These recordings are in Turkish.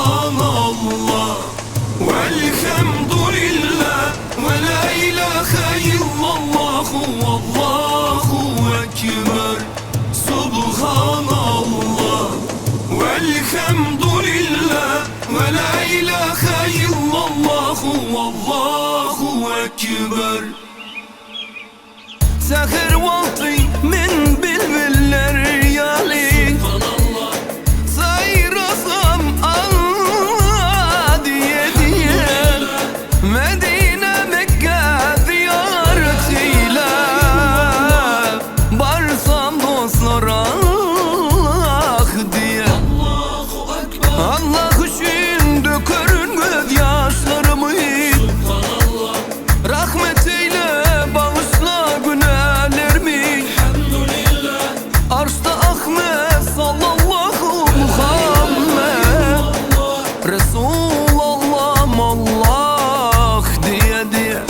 Subhanallah velhamdülillah ve la ilahe illallah vallahu ekber. Subhanallah velhamdülillah ve la ilahe illallah vallahu ekber. Seher vakti min bilbiller yali sayrasam Allah diye diye Medine Mekke ziyaretine barsam dostlar Allah diye. Allah için dökörün göz yaşlarımı, rahmet eyle bağışla günahlarımı. Arşta Ahmet sallallahu Muhammed Resulallah Allah diye diye.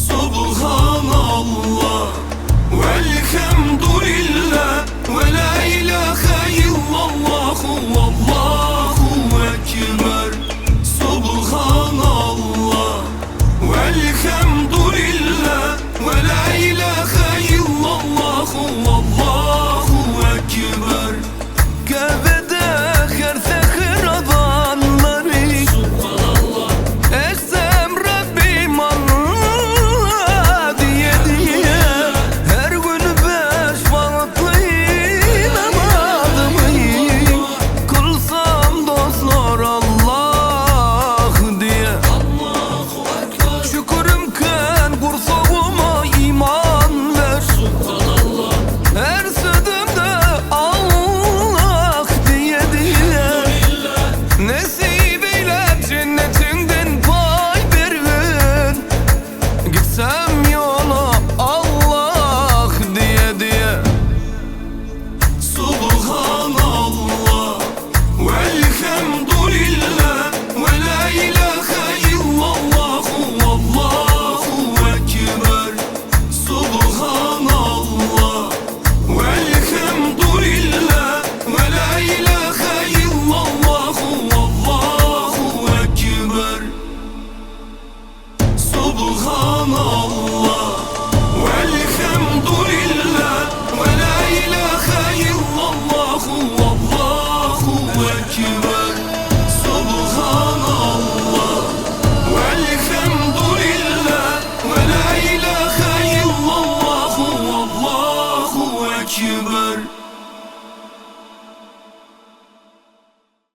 Subhanallah velhamdülillah ve la ilahe illallah vallahu ekber. Subhanallah velhamdülillah ve la ilahe illallah vallahu ekber. Kabe'de her seher adamları eksem Rabbim Allah diye diye her gün 5 vakitli namazımı kılsam dostlar Allah diye. Şükürümken kursağıma iman ver, her sözümde Allah diye diye nasip eyle cennetinden pay verin. Gitsem yola Allah diye diye. Subhanallah velhamdülillah ve la ilahe illallah vallahu ekber. Subhanallah velhamdülillah ve la ilahe illallah vallahu ekber. Subhanallah velhamdülillah ve la ilahe illallah vallahu ekber. Subhanallah velhamdülillah ve la ilahe illallah vallahu ekber.